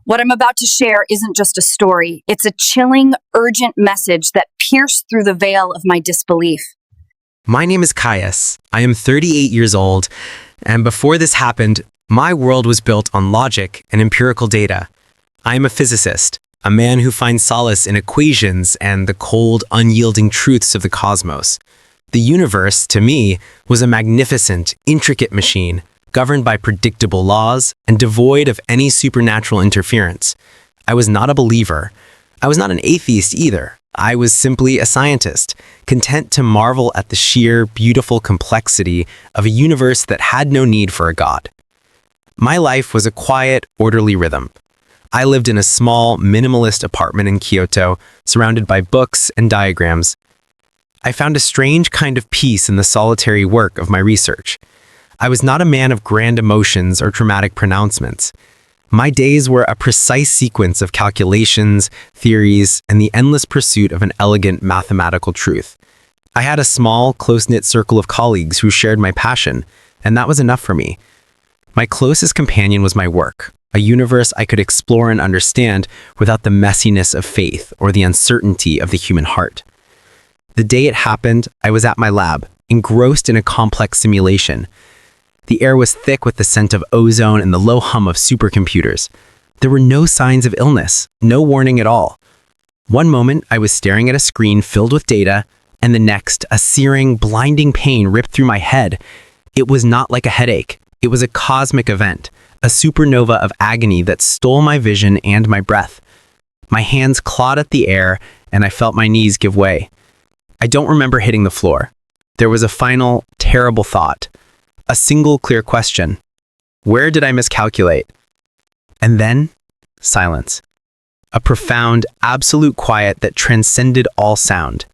What I'm about to share isn't just a story. It's a chilling, urgent message that pierced through the veil of my disbelief. My name is Kaius. I am 38 years old, and before this happened, my world was built on logic and empirical data. I am a physicist, a man who finds solace in equations and the cold, unyielding truths of the cosmos. The universe, to me, was a magnificent, intricate machine, governed by predictable laws and devoid of any supernatural interference. I was not a believer. I was not an atheist either. I was simply a scientist, content to marvel at the sheer, beautiful complexity of a universe that had no need for a god. My life was a quiet, orderly rhythm. I lived in a small, minimalist apartment in Kyoto, surrounded by books and diagrams. I found a strange kind of peace in the solitary work of my research. I was not a man of grand emotions or dramatic pronouncements. My days were a precise sequence of calculations, theories, and the endless pursuit of an elegant mathematical truth. I had a small, close-knit circle of colleagues who shared my passion, and that was enough for me. My closest companion was my work, a universe I could explore and understand without the messiness of faith or the uncertainty of the human heart. The day it happened, I was at my lab, engrossed in a complex simulation. The air was thick with the scent of ozone and the low hum of supercomputers. There were no signs of illness, no warning at all. One moment, I was staring at a screen filled with data, and the next, a searing, blinding pain ripped through my head. It was not like a headache. It was a cosmic event, a supernova of agony that stole my vision and my breath. My hands clawed at the air, and I felt my knees give way. I don't remember hitting the floor. There was a final, terrible thought. A single clear question. Where did I miscalculate? And then, silence. A profound, absolute quiet that transcended all sound.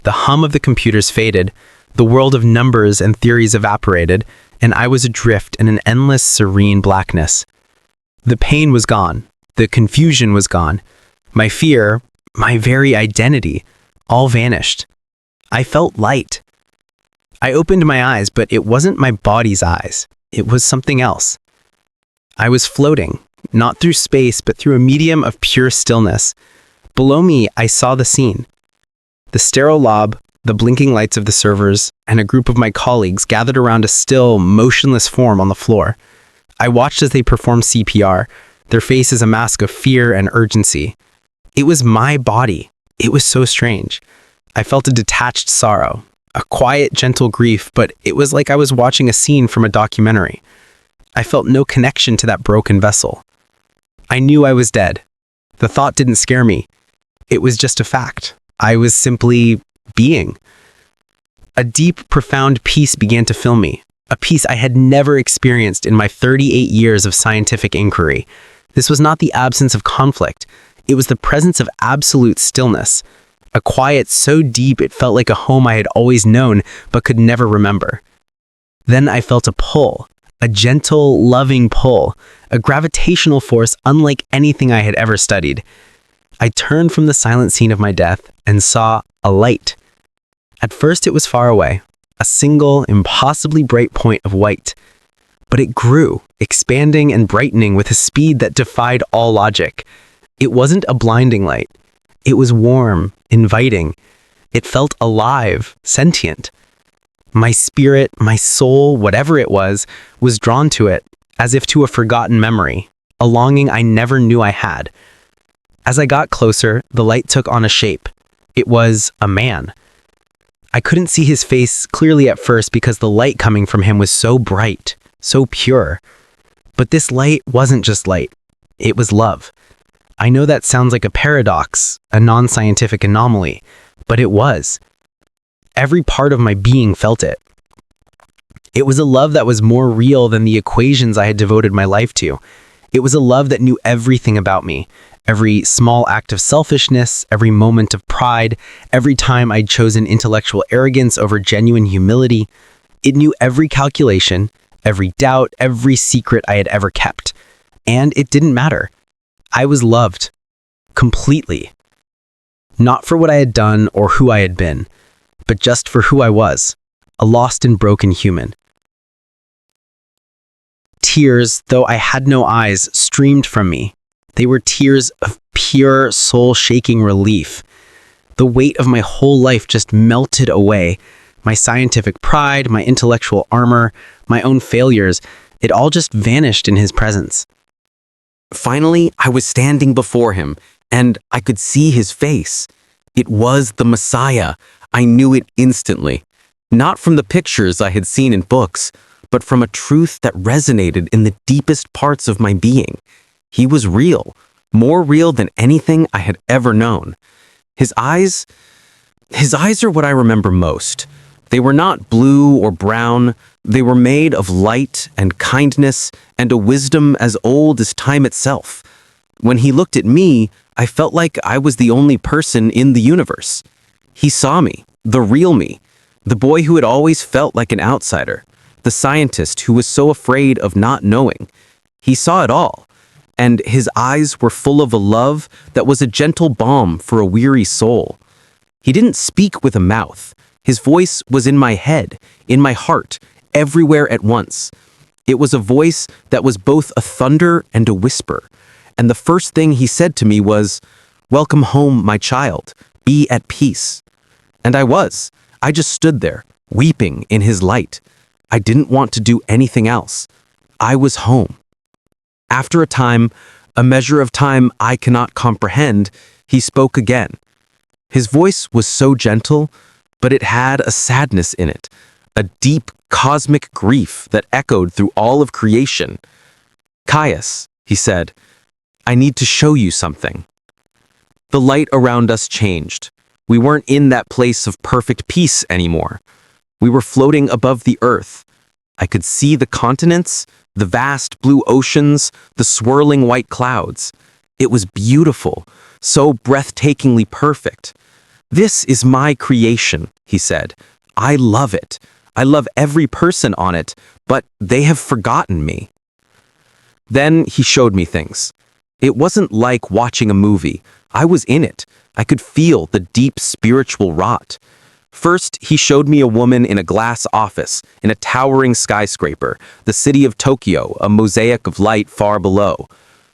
The hum of the computers faded, the world of numbers and theories evaporated, and I was adrift in an endless, serene blackness. The pain was gone. The confusion was gone. My fear, my very identity, all vanished. I felt light. I opened my eyes, but it wasn't my body's eyes. It was something else. I was floating, not through space, but through a medium of pure stillness. Below me, I saw the scene. The sterile lab, the blinking lights of the servers, and a group of my colleagues gathered around a still, motionless form on the floor. I watched as they performed CPR, their faces a mask of fear and urgency. It was my body. It was so strange. I felt a detached sorrow. A quiet, gentle grief, but it was like I was watching a scene from a documentary. I felt no connection to that broken vessel. I knew I was dead. The thought didn't scare me. It was just a fact. I was simply being. A deep, profound peace began to fill me, a peace I had never experienced in my 38 years of scientific inquiry. This was not the absence of conflict. It was the presence of absolute stillness. A quiet so deep it felt like a home I had always known but could never remember. Then I felt a pull, a gentle, loving pull, a gravitational force unlike anything I had ever studied. I turned from the silent scene of my death and saw a light. At first it was far away, a single, impossibly bright point of white. But it grew, expanding and brightening with a speed that defied all logic. It wasn't a blinding light. It was warm, inviting. It felt alive, sentient. My spirit, my soul, whatever it was drawn to it, as if to a forgotten memory, a longing I never knew I had. As I got closer, the light took on a shape. It was a man. I couldn't see his face clearly at first because the light coming from him was so bright, so pure. But this light wasn't just light. It was love. I know that sounds like a paradox, a non-scientific anomaly, but it was. Every part of my being felt it. It was a love that was more real than the equations I had devoted my life to. It was a love that knew everything about me, every small act of selfishness, every moment of pride, every time I'd chosen intellectual arrogance over genuine humility. It knew every calculation, every doubt, every secret I had ever kept. And it didn't matter. I was loved. Completely. Not for what I had done or who I had been, but just for who I was, a lost and broken human. Tears, though I had no eyes, streamed from me. They were tears of pure, soul-shaking relief. The weight of my whole life just melted away. My scientific pride, my intellectual armor, my own failures, it all just vanished in his presence. Finally, I was standing before him, and I could see his face. It was the Messiah. I knew it instantly. Not from the pictures I had seen in books, but from a truth that resonated in the deepest parts of my being. He was real, more real than anything I had ever known. His eyes are what I remember most. They were not blue or brown. They were made of light and kindness and a wisdom as old as time itself. When he looked at me, I felt like I was the only person in the universe. He saw me, the real me, the boy who had always felt like an outsider, the scientist who was so afraid of not knowing. He saw it all, and his eyes were full of a love that was a gentle balm for a weary soul. He didn't speak with a mouth. His voice was in my head, in my heart, everywhere at once. It was a voice that was both a thunder and a whisper. And the first thing he said to me was, "Welcome home, my child. Be at peace." And I was. I just stood there, weeping in his light. I didn't want to do anything else. I was home. After a time, a measure of time I cannot comprehend, he spoke again. His voice was so gentle, but it had a sadness in it, a deep cosmic grief that echoed through all of creation. "Kaius," he said, "I need to show you something." The light around us changed. We weren't in that place of perfect peace anymore. We were floating above the earth. I could see the continents, the vast blue oceans, the swirling white clouds. It was beautiful, so breathtakingly perfect. "This is my creation," he said. "I love it. I love every person on it, but they have forgotten me." Then he showed me things. It wasn't like watching a movie. I was in it. I could feel the deep spiritual rot. First, he showed me a woman in a glass office, in a towering skyscraper, the city of Tokyo, a mosaic of light far below.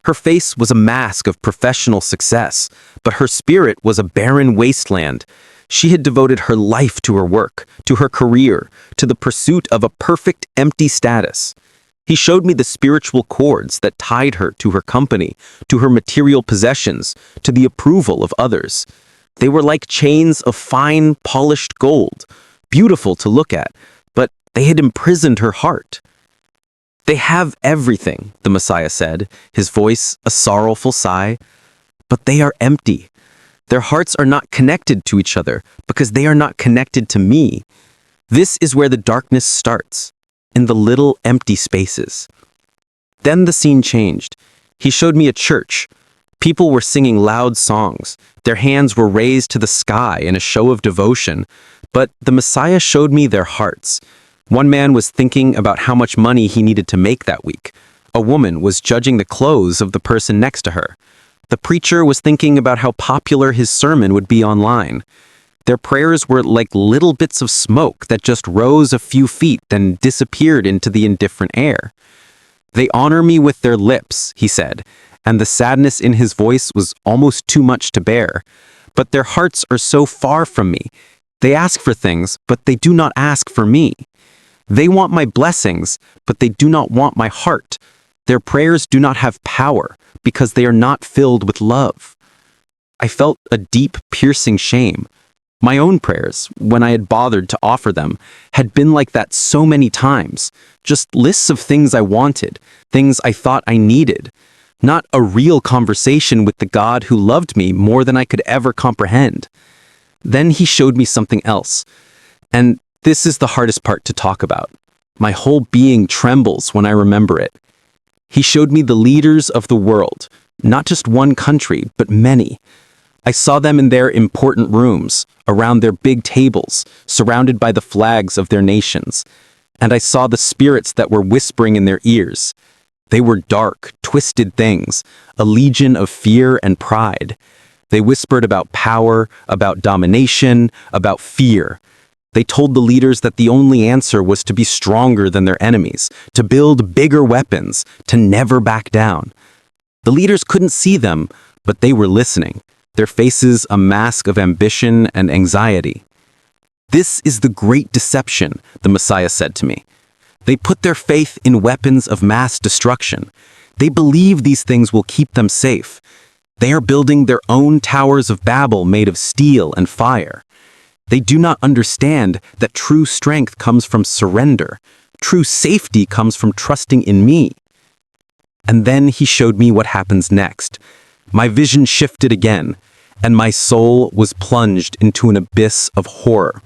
Her face was a mask of professional success, but her spirit was a barren wasteland. She had devoted her life to her work, to her career, to the pursuit of a perfect empty status. He showed me the spiritual cords that tied her to her company, to her material possessions, to the approval of others. They were like chains of fine, polished gold, beautiful to look at, but they had imprisoned her heart. "They have everything," the Messiah said, his voice a sorrowful sigh, "but they are empty. Their hearts are not connected to each other because they are not connected to me. This is where the darkness starts, in the little empty spaces." Then the scene changed. He showed me a church. People were singing loud songs. Their hands were raised to the sky in a show of devotion. But the Messiah showed me their hearts. One man was thinking about how much money he needed to make that week. A woman was judging the clothes of the person next to her. The preacher was thinking about how popular his sermon would be online. Their prayers were like little bits of smoke that just rose a few feet, then disappeared into the indifferent air. "They honor me with their lips," he said, and the sadness in his voice was almost too much to bear. "But their hearts are so far from me. They ask for things, but they do not ask for me. They want my blessings, but they do not want my heart. Their prayers do not have power because they are not filled with love." I felt a deep, piercing shame. My own prayers, when I had bothered to offer them, had been like that so many times. Just lists of things I wanted, things I thought I needed. Not a real conversation with the God who loved me more than I could ever comprehend. Then he showed me something else. And this is the hardest part to talk about. My whole being trembles when I remember it. He showed me the leaders of the world, not just one country, but many. I saw them in their important rooms, around their big tables, surrounded by the flags of their nations. And I saw the spirits that were whispering in their ears. They were dark, twisted things, a legion of fear and pride. They whispered about power, about domination, about fear. They told the leaders that the only answer was to be stronger than their enemies, to build bigger weapons, to never back down. The leaders couldn't see them, but they were listening, their faces a mask of ambition and anxiety. "This is the great deception," the Messiah said to me. "They put their faith in weapons of mass destruction. They believe these things will keep them safe. They are building their own towers of Babel made of steel and fire. They do not understand that true strength comes from surrender. True safety comes from trusting in me." And then he showed me what happens next. My vision shifted again, and my soul was plunged into an abyss of horror.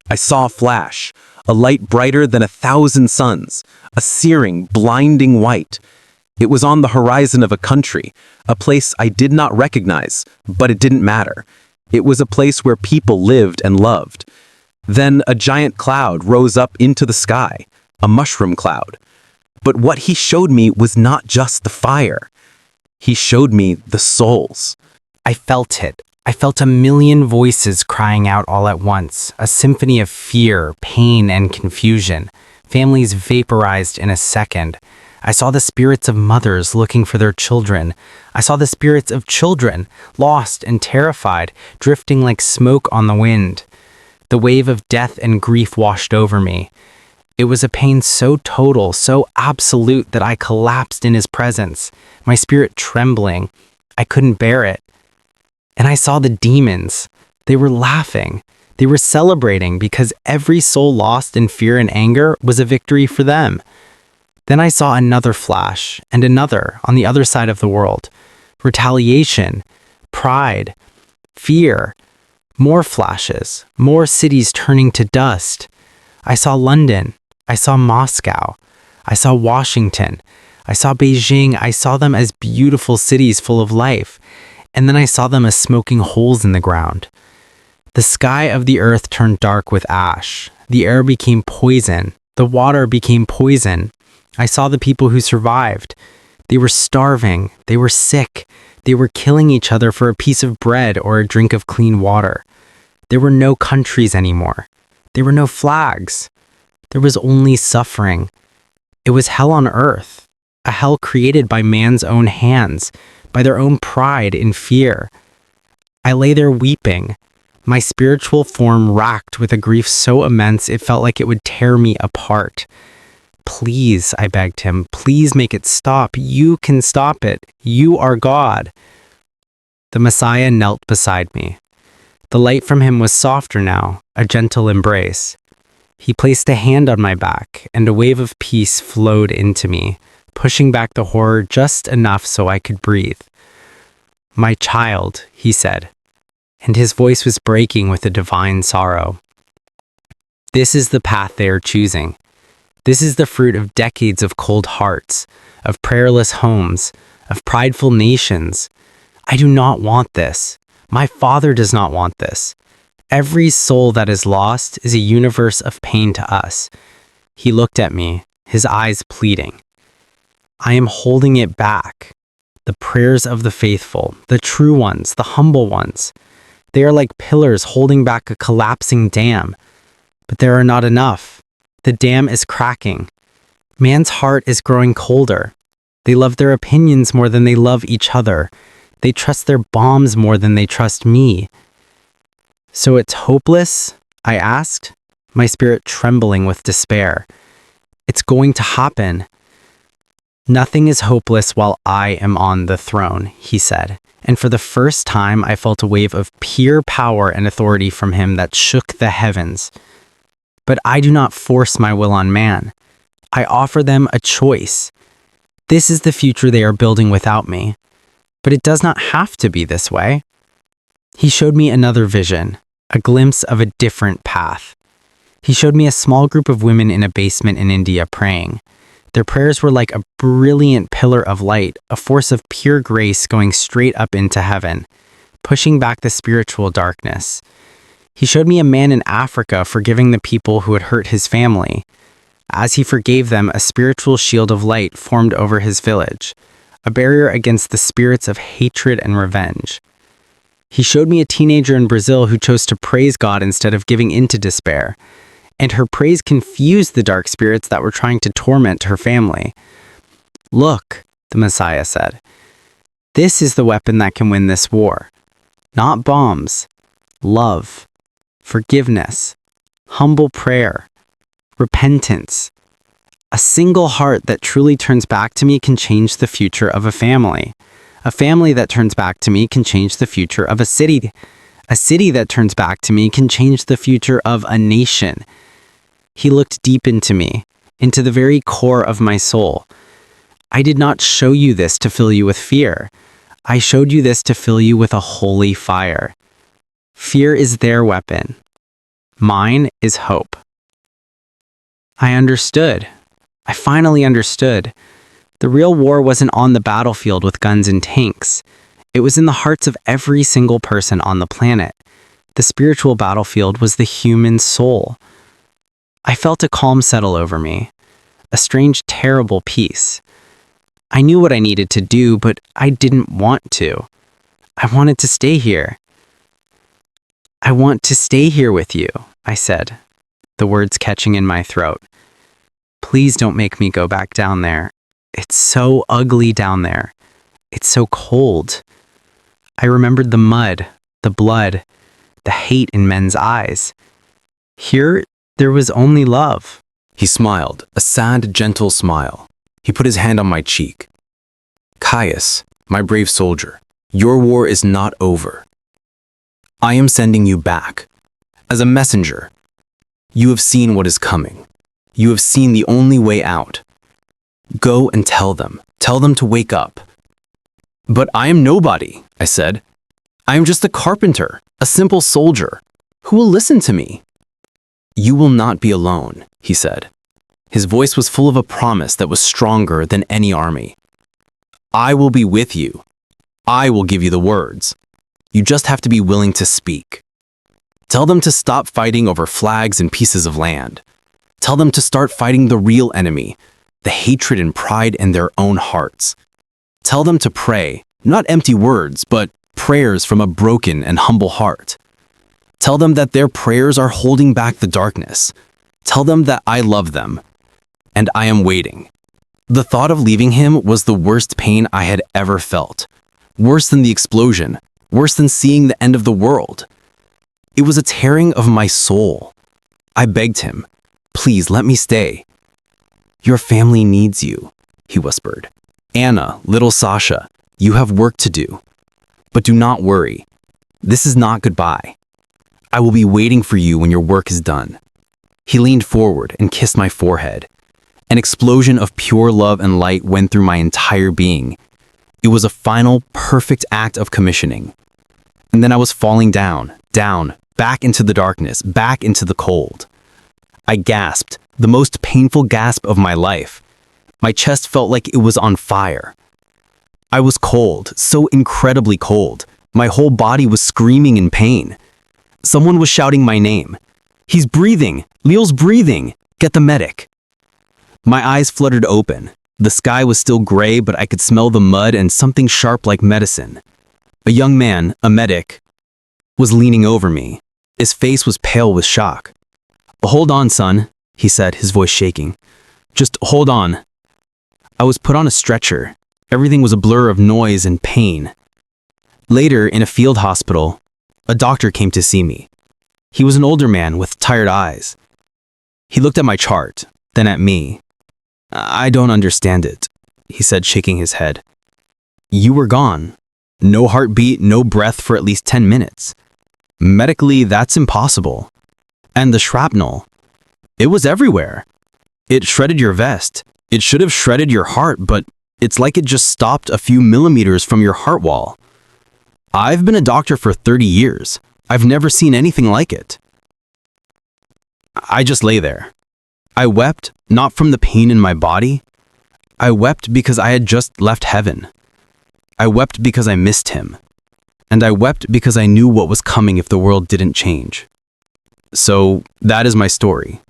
I saw a flash, a light brighter than 1,000 suns, a searing, blinding white. It was on the horizon of a country, a place I did not recognize, but it didn't matter. It was a place where people lived and loved. Then a giant cloud rose up into the sky, a mushroom cloud. But what he showed me was not just the fire. He showed me the souls. I felt it. I felt a million voices crying out all at once, a symphony of fear, pain, and confusion. Families vaporized in a second. I saw the spirits of mothers looking for their children. I saw the spirits of children, lost and terrified, drifting like smoke on the wind. The wave of death and grief washed over me. It was a pain so total, so absolute that I collapsed in his presence, my spirit trembling. I couldn't bear it. And I saw the demons. They were laughing. They were celebrating because every soul lost in fear and anger was a victory for them. Then I saw another flash, and another on the other side of the world. Retaliation, pride, fear, more flashes, more cities turning to dust. I saw London. I saw Moscow. I saw Washington. I saw Beijing. I saw them as beautiful cities full of life. And then I saw them as smoking holes in the ground. The sky of the earth turned dark with ash. The air became poison. The water became poison. I saw the people who survived. They were starving. They were sick. They were killing each other for a piece of bread or a drink of clean water. There were no countries anymore. There were no flags. There was only suffering. It was hell on earth, a hell created by man's own hands, by their own pride and fear. I lay there weeping, my spiritual form racked with a grief so immense it felt like it would tear me apart. "Please," I begged him, "please make it stop. You can stop it. You are God." The Messiah knelt beside me. The light from him was softer now, a gentle embrace. He placed a hand on my back, and a wave of peace flowed into me, pushing back the horror just enough so I could breathe. "My child," he said, and his voice was breaking with a divine sorrow. "This is the path they are choosing. This is the fruit of decades of cold hearts, of prayerless homes, of prideful nations. I do not want this. My Father does not want this. Every soul that is lost is a universe of pain to us." He looked at me, his eyes pleading. "I am holding it back. The prayers of the faithful, the true ones, the humble ones. They are like pillars holding back a collapsing dam. But there are not enough. The dam is cracking. Man's heart is growing colder. They love their opinions more than they love each other. They trust their bombs more than they trust me." "So it's hopeless?" I asked, my spirit trembling with despair. "It's going to happen." "Nothing is hopeless while I am on the throne," he said, and for the first time I felt a wave of pure power and authority from him that shook the heavens. "But I do not force my will on man. I offer them a choice. This is the future they are building without me. But it does not have to be this way." He showed me another vision, a glimpse of a different path. He showed me a small group of women in a basement in India praying. Their prayers were like a brilliant pillar of light, a force of pure grace going straight up into heaven, pushing back the spiritual darkness. He showed me a man in Africa forgiving the people who had hurt his family. As he forgave them, a spiritual shield of light formed over his village, a barrier against the spirits of hatred and revenge. He showed me a teenager in Brazil who chose to praise God instead of giving in to despair, and her praise confused the dark spirits that were trying to torment her family. Look, the Messiah said, this is the weapon that can win this war. Not bombs, love, forgiveness, humble prayer, repentance. A single heart that truly turns back to me can change the future of a family. A family that turns back to me can change the future of a city. A city that turns back to me can change the future of a nation. He looked deep into me, into the very core of my soul. I did not show you this to fill you with fear. I showed you this to fill you with a holy fire. Fear is their weapon. Mine is hope. I understood. I finally understood. The real war wasn't on the battlefield with guns and tanks. It was in the hearts of every single person on the planet. The spiritual battlefield was the human soul. I felt a calm settle over me, a strange, terrible peace. I knew what I needed to do, but I didn't want to. I wanted to stay here. I want to stay here with you, I said, the words catching in my throat. Please don't make me go back down there. It's so ugly down there. It's so cold. I remembered the mud, the blood, the hate in men's eyes. Here, there was only love. He smiled, a sad, gentle smile. He put his hand on my cheek. Kaius, my brave soldier, your war is not over. I am sending you back. As a messenger, you have seen what is coming. You have seen the only way out. Go and tell them to wake up. But I am nobody, I said. I am just a carpenter, a simple soldier. Who will listen to me? You will not be alone, he said. His voice was full of a promise that was stronger than any army. I will be with you. I will give you the words. You just have to be willing to speak. Tell them to stop fighting over flags and pieces of land. Tell them to start fighting the real enemy, the hatred and pride in their own hearts. Tell them to pray, not empty words, but prayers from a broken and humble heart. Tell them that their prayers are holding back the darkness. Tell them that I love them, and I am waiting. The thought of leaving him was the worst pain I had ever felt. Worse than the explosion, worse than seeing the end of the world. It was a tearing of my soul. I begged him, please let me stay. Your family needs you, he whispered. Anna, little Sasha, you have work to do. But do not worry. This is not goodbye. I will be waiting for you when your work is done. He leaned forward and kissed my forehead. An explosion of pure love and light went through my entire being. It was a final, perfect act of commissioning. And then I was falling down, back into the darkness, back into the cold. I gasped, the most painful gasp of my life. My chest felt like it was on fire. I was cold, so incredibly cold. My whole body was screaming in pain. Someone was shouting my name. He's breathing! Leo's breathing! Get the medic! My eyes fluttered open. The sky was still gray, but I could smell the mud and something sharp like medicine. A young man, a medic, was leaning over me. His face was pale with shock. Hold on, son, he said, his voice shaking. Just hold on. I was put on a stretcher. Everything was a blur of noise and pain. Later, in a field hospital, a doctor came to see me. He was an older man with tired eyes. He looked at my chart, then at me. I don't understand it, he said, shaking his head. You were gone. No heartbeat, no breath for at least 10 minutes. Medically, that's impossible. And the shrapnel, it was everywhere. It shredded your vest. It should have shredded your heart, but it's like it just stopped a few millimeters from your heart wall. I've been a doctor for 30 years. I've never seen anything like it. I just lay there. I wept, not from the pain in my body. I wept because I had just left heaven. I wept because I missed him. And I wept because I knew what was coming if the world didn't change. So that is my story.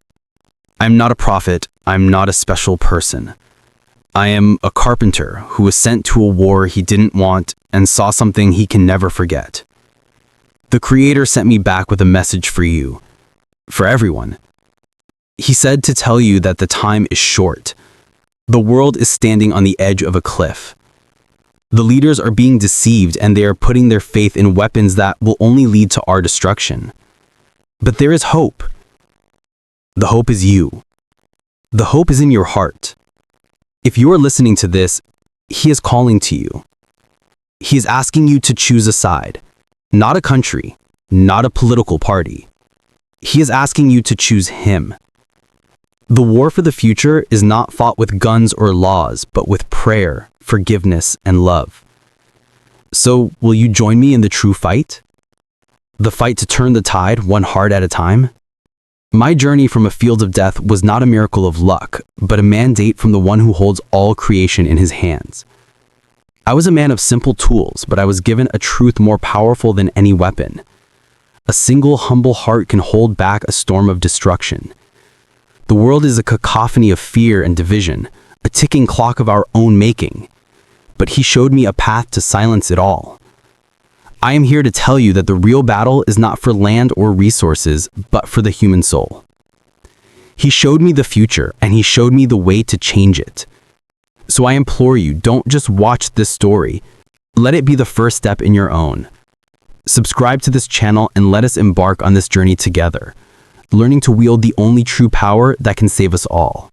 I'm not a prophet. I'm not a special person. I am a carpenter who was sent to a war he didn't want and saw something he can never forget. The Creator sent me back with a message for you, for everyone. He said to tell you that the time is short. The world is standing on the edge of a cliff. The leaders are being deceived and they are putting their faith in weapons that will only lead to our destruction. But there is hope. The hope is you. The hope is in your heart. If you are listening to this, He is calling to you. He is asking you to choose a side, not a country, not a political party. He is asking you to choose Him. The war for the future is not fought with guns or laws, but with prayer, forgiveness, and love. So, will you join me in the true fight? The fight to turn the tide one heart at a time? My journey from a field of death was not a miracle of luck, but a mandate from the one who holds all creation in His hands. I was a man of simple tools, but I was given a truth more powerful than any weapon. A single humble heart can hold back a storm of destruction. The world is a cacophony of fear and division, a ticking clock of our own making. But He showed me a path to silence it all. I am here to tell you that the real battle is not for land or resources, but for the human soul. He showed me the future, and He showed me the way to change it. So I implore you, don't just watch this story. Let it be the first step in your own. Subscribe to this channel and let us embark on this journey together, learning to wield the only true power that can save us all.